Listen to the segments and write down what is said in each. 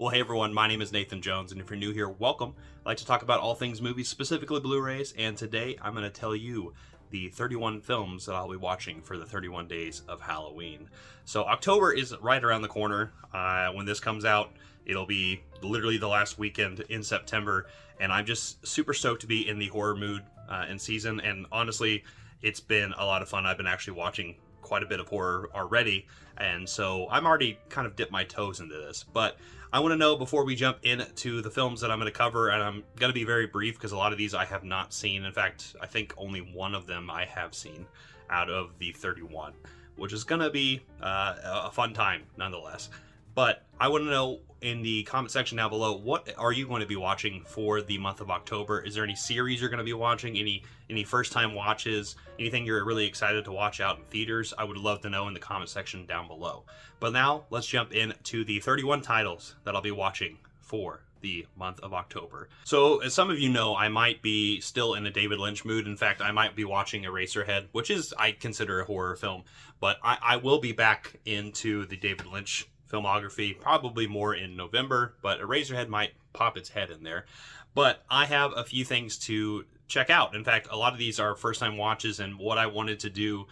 Well, hey everyone, my name is Nathan Jones, and if you're new here, welcome. I like to talk about all things movies, specifically Blu-rays, and today I'm going to tell you the 31 films that I'll be watching for the 31 days of Halloween. So October is right around the corner. When this comes out, it'll be literally the last weekend in September, and I'm just super stoked to be in the horror mood in season, and honestly, it's been a lot of fun. I've been actually watching quite a bit of horror already, and so I'm already kind of dipped my toes into this. But I want to know, before we jump into the films that I'm going to cover, and I'm going to be very brief because a lot of these I have not seen. In fact, I think only one of them I have seen out of the 31, which is going to be a fun time nonetheless. But I want to know in the comment section down below, what are you going to be watching for the month of October? Is there any series you're going to be watching? Any first-time watches? Anything you're really excited to watch out in theaters? I would love to know in the comment section down below. But now, let's jump into the 31 titles that I'll be watching for the month of October. So, as some of you know, I might be still in a David Lynch mood. In fact, I might be watching Eraserhead, which is, I consider, a horror film. But I will be back into the David Lynch filmography, probably more in November, but Eraserhead might pop its head in there. But I have a few things to check out. In fact, a lot of these are first-time watches, and what I wanted to do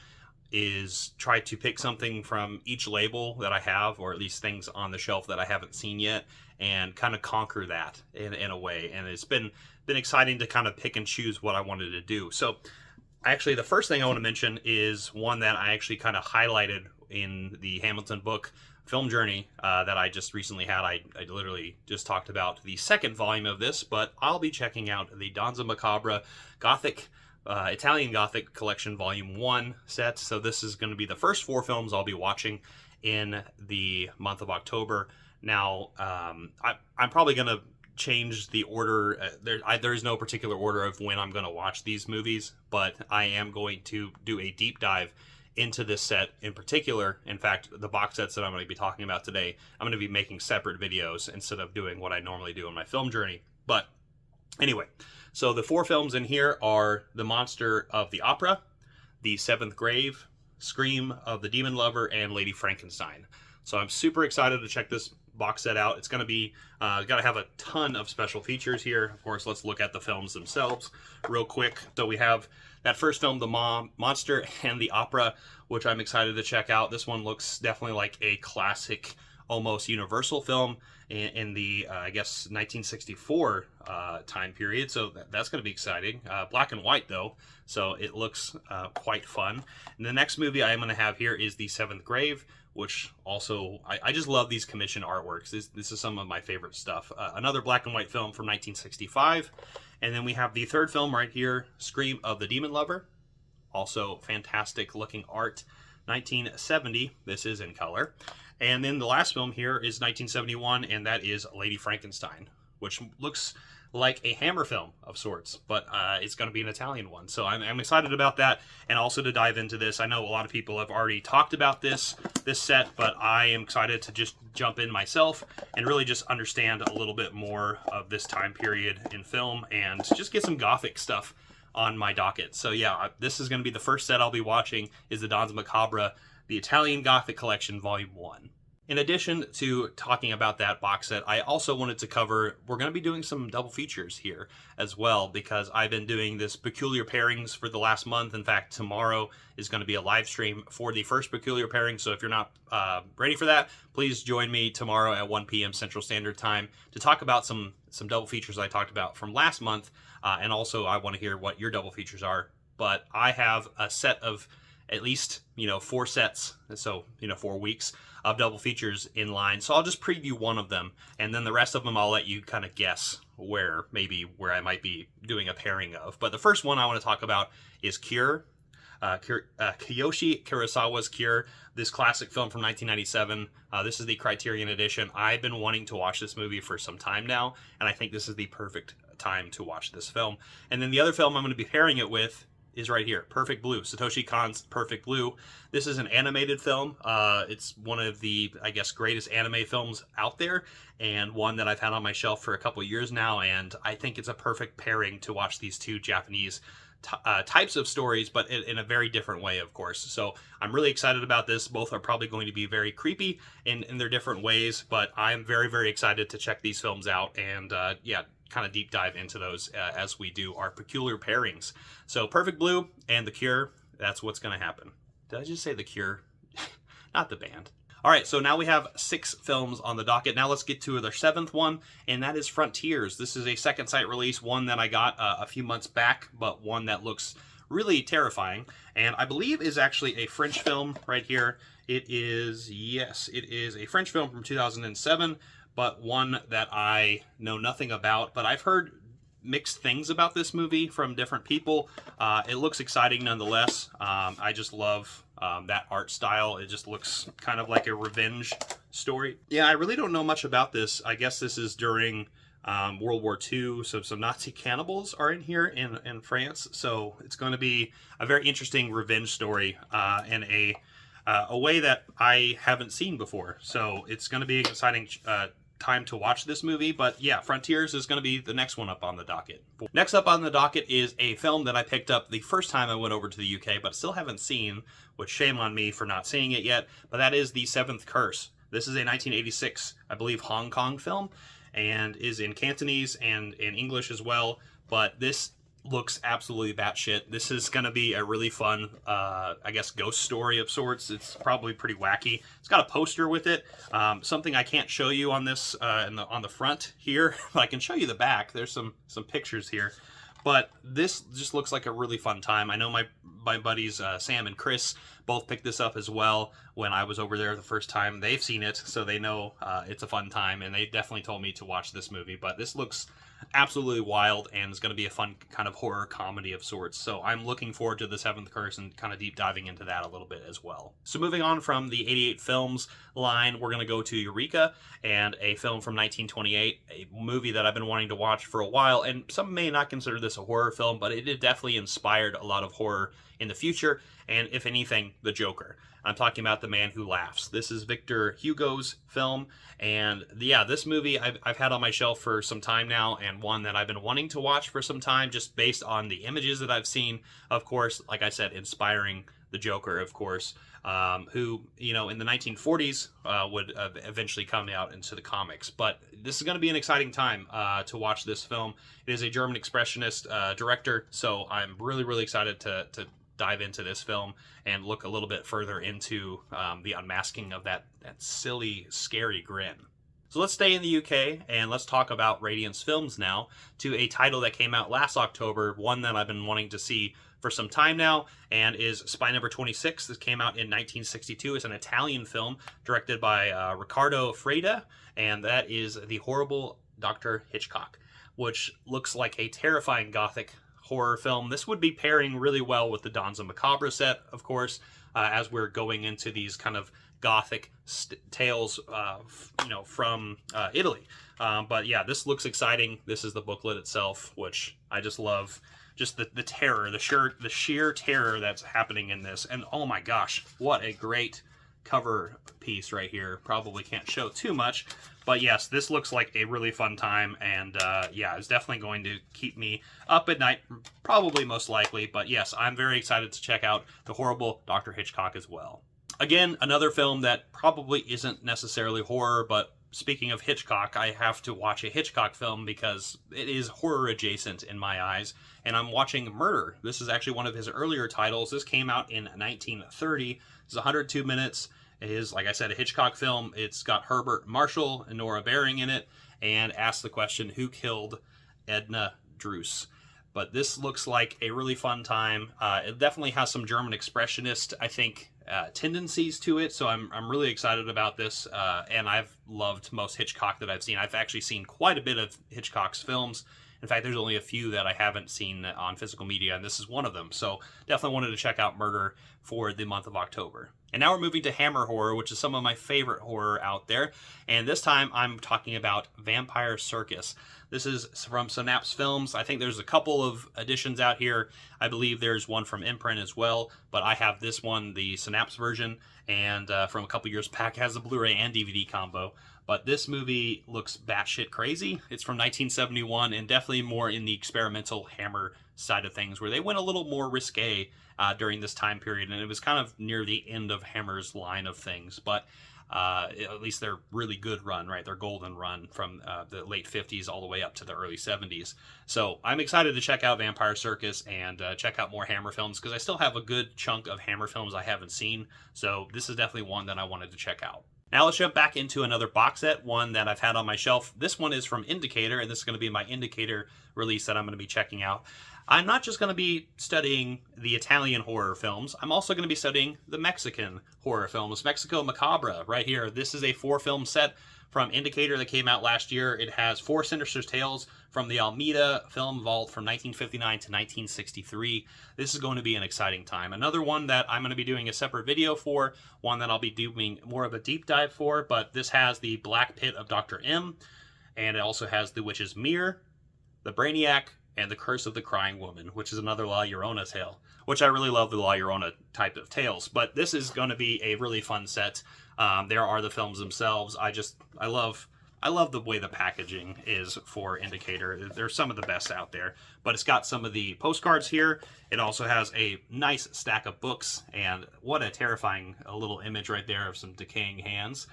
is try to pick something from each label that I have, or at least things on the shelf that I haven't seen yet, and kind of conquer that in a way. And it's been exciting to kind of pick and choose what I wanted to do. So actually, the first thing I want to mention is one that I actually kind of highlighted in the Hamilton book film journey that I just recently had. I literally just talked about the second volume of this, but I'll be checking out the Danza Macabra Gothic, Italian Gothic Collection Volume 1 set. So this is going to be the first 4 films I'll be watching in the month of October. Now, I'm probably going to change the order. There is no particular order of when I'm going to watch these movies, but I am going to do a deep dive into this set in particular. In fact, the box sets that I'm going to be talking about today, I'm going to be making separate videos instead of doing what I normally do in my film journey. But anyway, so the 4 films in here are The Monster of the Opera, The Seventh Grave, Scream of the Demon Lover, and Lady Frankenstein. So I'm super excited to check this box set out. It's going to be got to have a ton of special features here. Of course, let's look at the films themselves real quick. So we have that first film, The Monster and the Opera, which I'm excited to check out. This one looks definitely like a classic, almost Universal film in the, I guess, 1964 time period. So that's going to be exciting. Black and white, though, so it looks quite fun. And the next movie I am going to have here is The Seventh Grave, which also, I just love these commission artworks. This is some of my favorite stuff. Another black and white film from 1965. And then we have the third film right here, Scream of the Demon Lover. Also fantastic looking art. 1970, this is in color. And then the last film here is 1971, and that is Lady Frankenstein, which looks like a Hammer film of sorts, but it's going to be an Italian one. So I'm excited about that, and also to dive into this. I know a lot of people have already talked about this set, but I am excited to just jump in myself and really just understand a little bit more of this time period in film and just get some Gothic stuff on my docket. So yeah, this is going to be the first set I'll be watching, is the Danza Macabra, the Italian Gothic Collection Volume 1. In addition to talking about that box set, I also wanted to cover, we're going to be doing some double features here as well, because I've been doing this Peculiar Pairings for the last month. In fact, tomorrow is going to be a live stream for the first Peculiar Pairing, so if you're not ready for that, please join me tomorrow at 1 p.m. Central Standard Time to talk about some double features I talked about from last month, and also I want to hear what your double features are. But I have a set of at least, 4 sets, so, 4 weeks of double features in line. So I'll just preview one of them, and then the rest of them I'll let you kind of guess where I might be doing a pairing of. But the first one I want to talk about is Cure. Kiyoshi Kurosawa's Cure, this classic film from 1997. This is the Criterion edition. I've been wanting to watch this movie for some time now, and I think this is the perfect time to watch this film. And then the other film I'm going to be pairing it with is right here, Perfect Blue, Satoshi Kon's Perfect Blue. This is an animated film. It's one of the, I guess, greatest anime films out there, and one that I've had on my shelf for a couple years now, and I think it's a perfect pairing to watch these 2 Japanese types of stories, but in a very different way, of course. So I'm really excited about this. Both are probably going to be very creepy in their different ways, but I'm very, very excited to check these films out and, yeah, kind of deep dive into those as we do our peculiar pairings. So Perfect Blue and The Cure, that's what's going to happen. Did I just say The Cure? Not the band. All right, so now we have 6 films on the docket. Now let's get to the 7th one, and that is Frontiers. This is a second sight release, one that I got a few months back, but one that looks really terrifying, and I believe is actually a French film right here. It is, yes, it is a French film from 2007, but one that I know nothing about, but I've heard mixed things about this movie from different people. It looks exciting nonetheless. I just love that art style. It just looks kind of like a revenge story. Yeah, I really don't know much about this. I guess this is during World War II, so some Nazi cannibals are in here in France. So it's going to be a very interesting revenge story in a way that I haven't seen before. So it's going to be an exciting time to watch this movie, but yeah, Frontiers is going to be the next one up on the docket. Next up on the docket is a film that I picked up the first time I went over to the UK, but still haven't seen, which shame on me for not seeing it yet, but that is The Seventh Curse. This is a 1986, I believe, Hong Kong film, and is in Cantonese and in English as well, but this looks absolutely batshit. This is going to be a really fun, I guess, ghost story of sorts. It's probably pretty wacky. It's got a poster with it. Something I can't show you on this on the front here, but I can show you the back. There's some pictures here. But this just looks like a really fun time. I know my buddies Sam and Chris both picked this up as well when I was over there the first time. They've seen it, so they know it's a fun time, and they definitely told me to watch this movie. But this looks absolutely wild, and it's going to be a fun kind of horror comedy of sorts. So I'm looking forward to The Seventh Curse and kind of deep diving into that a little bit as well. So moving on from the 88 films line, we're going to go to Eureka, and a film from 1928, a movie that I've been wanting to watch for a while, and some may not consider this a horror film, but it definitely inspired a lot of horror in the future, and if anything, the Joker. I'm talking about The Man Who Laughs. This is Victor Hugo's film, and yeah, this movie I've had on my shelf for some time now, and one that I've been wanting to watch for some time just based on the images that I've seen. Of course, like I said, inspiring the Joker, of course, who, you know, in the 1940s would eventually come out into the comics. But this is going to be an exciting time to watch this film. It is a German expressionist director, so I'm really, really excited to dive into this film and look a little bit further into the unmasking of that silly, scary grin. So let's stay in the UK and let's talk about Radiance Films now, to a title that came out last October, one that I've been wanting to see for some time now, and is Spy Number 26. This came out in 1962. It's an Italian film directed by Riccardo Freda, and that is The Horrible Dr. Hitchcock, which looks like a terrifying gothic horror film. This would be pairing really well with the Danza Macabra set, of course, as we're going into these kind of gothic tales, you know, from Italy. But yeah, this looks exciting. This is the booklet itself, which I just love. Just the terror, the sheer terror that's happening in this. And oh my gosh, what a great cover piece right here. Probably can't show too much, but yes, this looks like a really fun time, and yeah, it's definitely going to keep me up at night, probably most likely. But yes, I'm very excited to check out The Horrible Dr. Hitchcock as well. Again, another film that probably isn't necessarily horror, but speaking of Hitchcock, I have to watch a Hitchcock film because it is horror adjacent in my eyes, and I'm watching Murder. This is actually one of his earlier titles. This came out in 1930. It's 102 minutes. It is, like I said, a Hitchcock film. It's got Herbert Marshall and Nora Baring in it, and asks the question, who killed Edna Druce? But this looks like a really fun time. It definitely has some German expressionist, I think, tendencies to it, so I'm really excited about this, and I've loved most Hitchcock that I've seen. I've actually seen quite a bit of Hitchcock's films. In fact, there's only a few that I haven't seen on physical media, and this is one of them. So definitely wanted to check out Murder for the month of October. And now we're moving to Hammer horror, which is some of my favorite horror out there. And this time I'm talking about Vampire Circus. This is from Synapse Films. I think there's a couple of editions out here. I believe there's one from Imprint as well, but I have this one, the Synapse version, and from a couple years back, has a Blu-ray and DVD combo. but this movie looks batshit crazy. It's from 1971 and definitely more in the experimental Hammer side of things, where they went a little more risque during this time period, and it was kind of near the end of Hammer's line of things, but at least their really good run, right? Their golden run from the late 50s all the way up to the early 70s. So I'm excited to check out Vampire Circus and check out more Hammer films, because I still have a good chunk of Hammer films I haven't seen. So this is definitely one that I wanted to check out. Now let's jump back into another box set, one that I've had on my shelf. This one is from Indicator, and this is going to be my Indicator release that I'm going to be checking out. I'm not just going to be studying the Italian horror films, I'm also going to be studying the Mexican horror films. Mexico Macabra, right here. This is a 4-film set from Indicator that came out last year. It has 4 Sinister Tales from the Almeida Film Vault from 1959 to 1963. This is going to be an exciting time. Another one that I'm going to be doing a separate video for, one that I'll be doing more of a deep dive for, but this has the Black Pit of Dr. M, and it also has the Witch's Mirror, the Brainiac, and the Curse of the Crying Woman, which is another La Llorona tale, which I really love the La Llorona type of tales. But this is going to be a really fun set. There are the films themselves. I love the way the packaging is for Indicator. They're some of the best out there. But it's got some of the postcards here. It also has a nice stack of books, and what a terrifying little image right there of some decaying hands.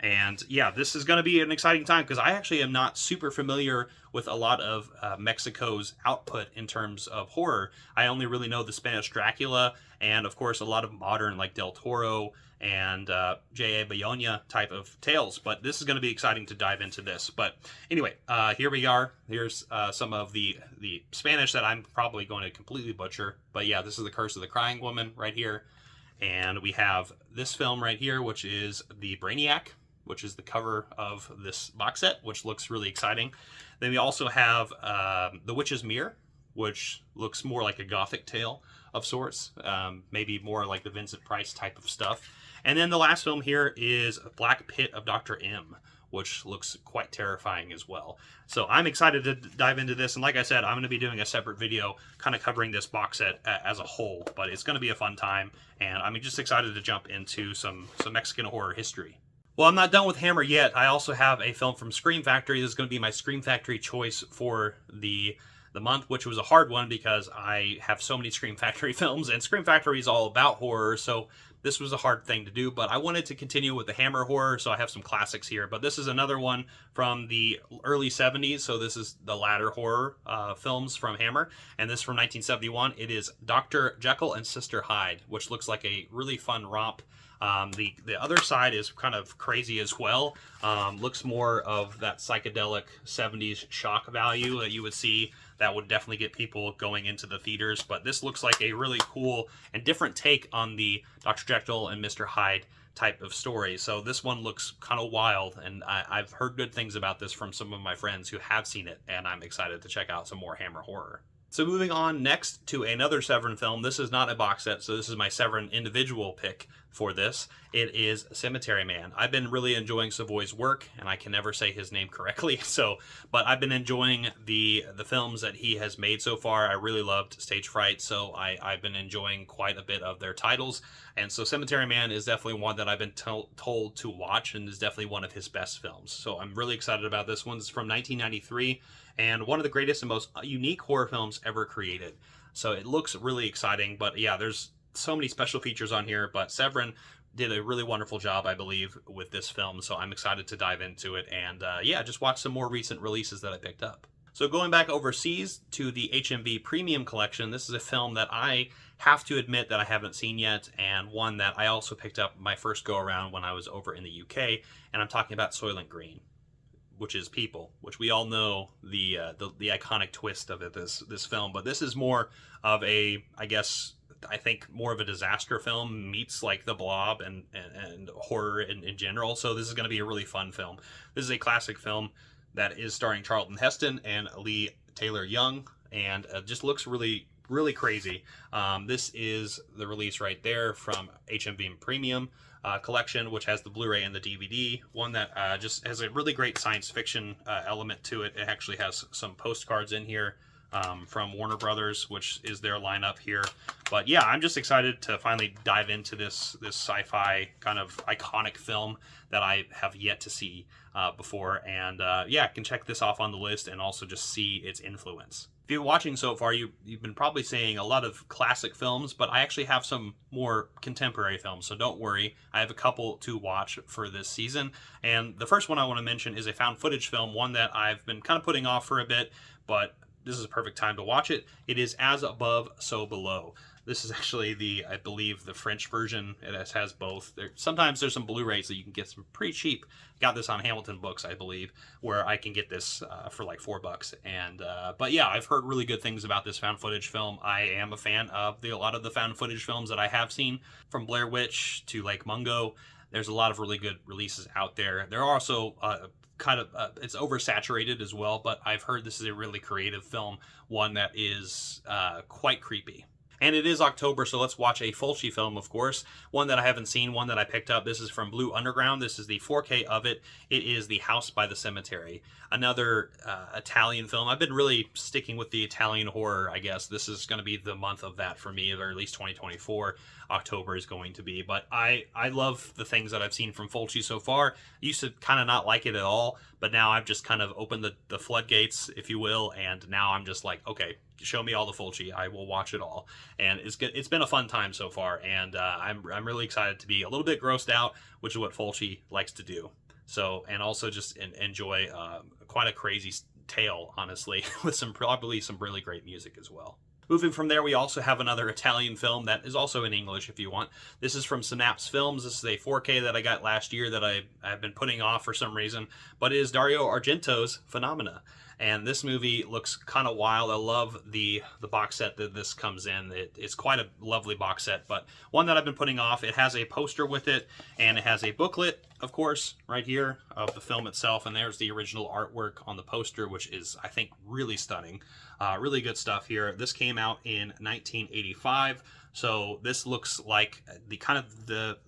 And yeah, this is going to be an exciting time, because I actually am not super familiar with a lot of Mexico's output in terms of horror. I only really know the Spanish Dracula, and of course a lot of modern like Del Toro and J.A. Bayona type of tales. But this is going to be exciting to dive into this. But anyway, here we are. Here's some of the Spanish that I'm probably going to completely butcher. But yeah, this is the Curse of the Crying Woman right here. And we have this film right here, which is the Brainiac, which is the cover of this box set, which looks really exciting. Then we also have the Witch's Mirror, which looks more like a gothic tale of sorts, maybe more like the Vincent Price type of stuff. And then the last film here is Black Pit of Dr. M, which looks quite terrifying as well. So I'm excited to dive into this, and like I said, I'm going to be doing a separate video kind of covering this box set as a whole, but it's going to be a fun time, and I'm just excited to jump into some Mexican horror history. Well, I'm not done with Hammer yet. I also have a film from Scream Factory. This is going to be my Scream Factory choice for the month, which was a hard one because I have so many Scream Factory films, and Scream Factory is all about horror, so this was a hard thing to do, but I wanted to continue with the Hammer horror, so I have some classics here. But this is another one from the early 70s, so this is the latter horror films from Hammer, and this is from 1971. It is Dr. Jekyll and Sister Hyde, which looks like a really fun romp. The other side is kind of crazy as well. Looks more of that psychedelic 70s shock value that you would see that would definitely get people going into the theaters. But this looks like a really cool and different take on the Dr. Jekyll and Mr. Hyde type of story. So this one looks kind of wild, and I've heard good things about this from some of my friends who have seen it, and I'm excited to check out some more Hammer horror. So moving on next to another Severin film. This is not a box set, so this is my Severin individual pick for this. It is Cemetery Man. I've been really enjoying Savoy's work, and I can never say his name correctly, but I've been enjoying the films that he has made so far. I really loved Stage Fright, so I've been enjoying quite a bit of their titles. And so Cemetery Man is definitely one that I've been told to watch, and is definitely one of his best films. So I'm really excited about this one. It's from 1993. And one of the greatest and most unique horror films ever created. So it looks really exciting, but yeah, there's so many special features on here, but Severin did a really wonderful job, I believe, with this film, so I'm excited to dive into it, and yeah, just watch some more recent releases that I picked up. So going back overseas to the HMV Premium Collection, this is a film that I have to admit that I haven't seen yet, and one that I also picked up my first go-around when I was over in the UK, and I'm talking about Soylent Green, which is People, which we all know the iconic twist of it, this film. But this is more of a, I think more of a disaster film meets like The Blob and horror in general. So this is going to be a really fun film. This is a classic film that is starring Charlton Heston and Lee Taylor Young, and just looks really, really crazy. This is the release right there from HMV Premium Collection, which has the Blu-ray and the DVD. One that just has a really great science fiction element to it. It actually has some postcards in here from Warner Brothers, which is their lineup here. But yeah, I'm just excited to finally dive into this sci-fi kind of iconic film that I have yet to see before. And yeah, can check this off on the list and also just see its influence. If you're watching so far, you've been probably seeing a lot of classic films, but I actually have some more contemporary films, so don't worry. I have a couple to watch for this season. And the first one I want to mention is a found footage film, one that I've been kind of putting off for a bit, but this is a perfect time to watch it. It is As Above, So Below. This is actually I believe, the French version. It has both. Sometimes there's some Blu-rays that you can get some pretty cheap. Got this on Hamilton Books, I believe, where I can get this for like $4. And but yeah, I've heard really good things about this found footage film. I am a fan of a lot of the found footage films that I have seen, from Blair Witch to Lake Mungo. There's a lot of really good releases out there. There are also it's oversaturated as well, but I've heard this is a really creative film, one that is quite creepy. And it is October, so let's watch a Fulci film, of course. One that I haven't seen, one that I picked up. This is from Blue Underground. This is the 4K of it. It is The House by the Cemetery. Another Italian film. I've been really sticking with the Italian horror, I guess. This is going to be the month of that for me, or at least 2024. October is going to be. But I love the things that I've seen from Fulci so far. Used to kind of not like it at all, but now I've just kind of opened the floodgates, if you will, and now I'm just like, okay, show me all the Fulci. I will watch it all. And it's good. It's been a fun time so far, and I'm really excited to be a little bit grossed out, which is what Fulci likes to do. So, and also just enjoy quite a crazy tale, honestly, with probably some really great music as well. Moving from there, we also have another Italian film that is also in English if you want. This is from Synapse Films. This is a 4K that I got last year that I've been putting off for some reason, but it is Dario Argento's Phenomena. And this movie looks kind of wild. I love the box set that this comes in. It's quite a lovely box set, but one that I've been putting off. It has a poster with it, and it has a booklet, of course, right here of the film itself. And there's the original artwork on the poster, which is, I think, really stunning. Really good stuff here. This came out in 1985, so this looks like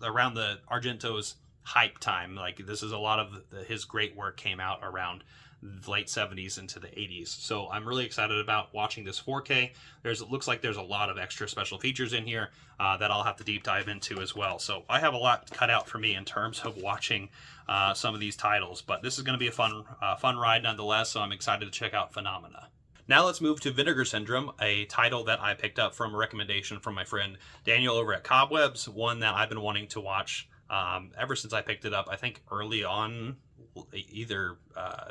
around the Argento's hype time. Like, this is a lot of his great work came out around the late 70s into the 80s. So I'm really excited about watching this 4K. It looks like there's a lot of extra special features in here that I'll have to deep dive into as well. So I have a lot cut out for me in terms of watching some of these titles, but this is going to be a fun ride nonetheless, so I'm excited to check out Phenomena. Now let's move to Vinegar Syndrome, a title that I picked up from a recommendation from my friend Daniel over at Cobwebs, one that I've been wanting to watch ever since I picked it up, I think early on, either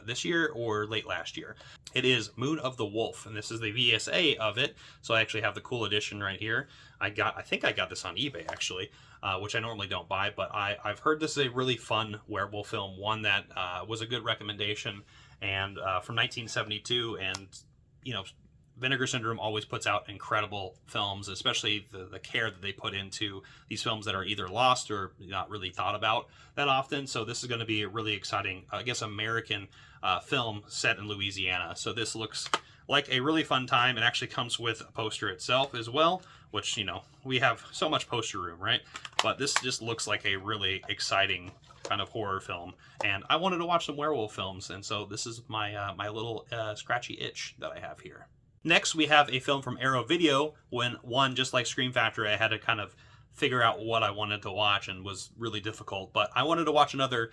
this year or late last year. It is Moon of the Wolf, and this is the VSA of it, so I actually have the cool edition right here. I think I got this on eBay, actually, which I normally don't buy, but I've heard this is a really fun werewolf film, one that was a good recommendation, and from 1972, and, you know, Vinegar Syndrome always puts out incredible films, especially the care that they put into these films that are either lost or not really thought about that often. So this is going to be a really exciting, I guess, American film set in Louisiana. So this looks like a really fun time. It actually comes with a poster itself as well, which, you know, we have so much poster room, right? But this just looks like a really exciting kind of horror film, and I wanted to watch some werewolf films, and so this is my my little scratchy itch that I have here. Next, we have a film from Arrow Video. Just like Scream Factory, I had to kind of figure out what I wanted to watch, and was really difficult. But I wanted to watch another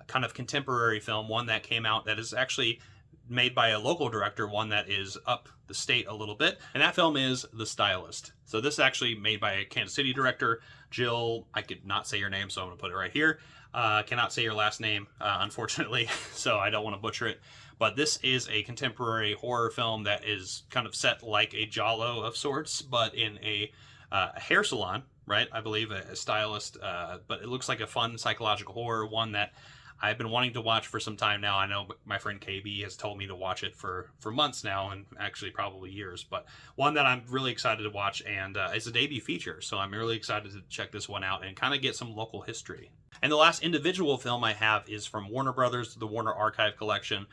kind of contemporary film, one that came out that is actually made by a local director, one that is up the state a little bit, and that film is The Stylist. So this is actually made by a Kansas City director, Jill, I could not say your name, so I'm going to put it right here. Cannot say your last name, unfortunately, so I don't want to butcher it. But this is a contemporary horror film that is kind of set like a giallo of sorts, but in a hair salon, right? I believe a stylist, but it looks like a fun psychological horror, one that I've been wanting to watch for some time now. I know my friend KB has told me to watch it for months now, and actually probably years, but one that I'm really excited to watch, and it's a debut feature, so I'm really excited to check this one out and kind of get some local history. And the last individual film I have is from Warner Brothers, the Warner Archive Collection,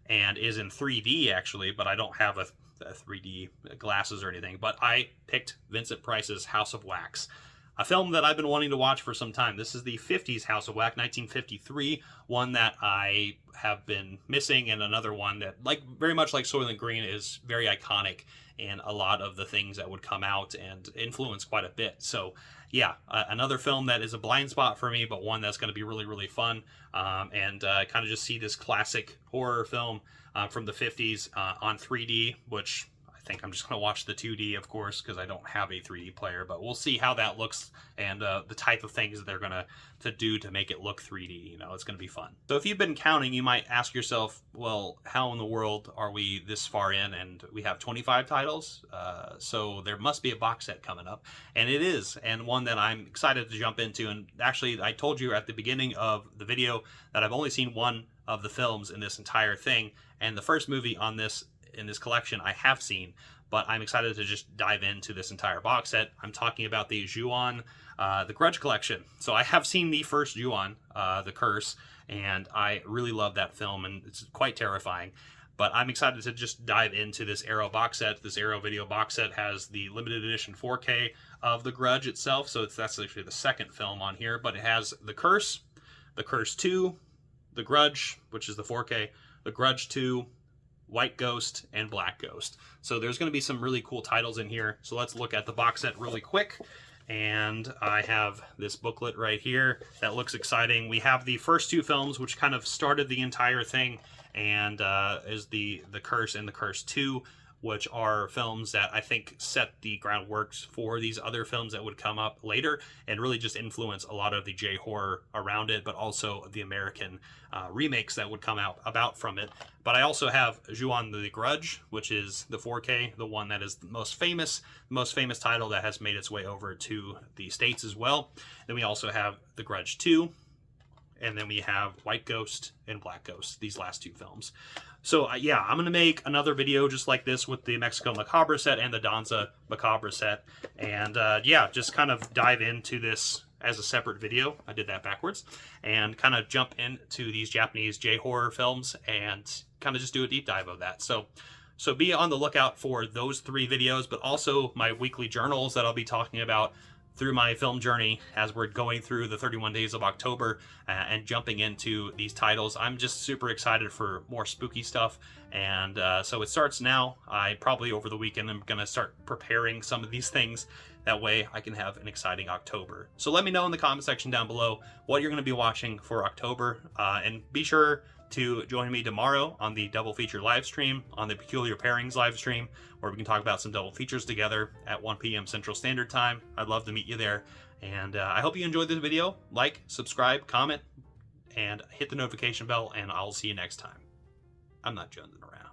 and is in 3D actually, but I don't have a 3D glasses or anything, but I picked Vincent Price's House of Wax. a film that I've been wanting to watch for some time. This is the 50s House of Whack, 1953, one that I have been missing, and another one that, like very much like Soylent Green, is very iconic in a lot of the things that would come out and influence quite a bit. So yeah, another film that is a blind spot for me, but one that's going to be really, really fun, and kind of just see this classic horror film from the 50s on 3D, which I think I'm just going to watch the 2D, of course, because I don't have a 3D player, but we'll see how that looks and the type of things that they're going to do to make it look 3D. You know, it's going to be fun. So if you've been counting, you might ask yourself, well, how in the world are we this far in and we have 25 titles? So there must be a box set coming up, and it is, and one that I'm excited to jump into. And actually, I told you at the beginning of the video that I've only seen one of the films in this entire thing, and the first movie on this in this collection I have seen, but I'm excited to just dive into this entire box set. I'm talking about the Ju-On, the Grudge collection. So I have seen the first Ju-On, The Curse, and I really love that film, and it's quite terrifying. But I'm excited to just dive into this Arrow box set. This Arrow video box set has the limited edition 4K of The Grudge itself, so that's actually the second film on here, but it has The Curse 2, The Grudge, which is the 4K, The Grudge 2, White Ghost, and Black Ghost. So there's going to be some really cool titles in here. So let's look at the box set really quick. And I have this booklet right here that looks exciting. We have the first two films, which kind of started the entire thing, and is the Curse and The Curse 2, which are films that I think set the groundwork for these other films that would come up later and really just influence a lot of the J-horror around it, but also the American remakes that would come out about from it. But I also have Ju-On the Grudge, which is the 4K, the one that is the most famous title that has made its way over to the States as well. Then we also have The Grudge 2, and then we have White Ghost and Black Ghost, these last two films. So yeah, I'm going to make another video just like this with the Mexico Macabra set and the Danza Macabra set. And yeah, just kind of dive into this as a separate video. I did that backwards. And kind of jump into these Japanese J-horror films and kind of just do a deep dive of that. So be on the lookout for those 3 videos, but also my weekly journals that I'll be talking about through my film journey as we're going through the 31 days of October and jumping into these titles. I'm just super excited for more spooky stuff, and so it starts now. I probably over the weekend I'm going to start preparing some of these things. That way I can have an exciting October. So let me know in the comment section down below what you're going to be watching for October, and be sure to join me tomorrow on the double feature live stream, on the Peculiar Pairings live stream, where we can talk about some double features together at 1 p.m. Central Standard Time. I'd love to meet you there. And I hope you enjoyed this video. Like, subscribe, comment, and hit the notification bell, and I'll see you next time. I'm not jonesing around.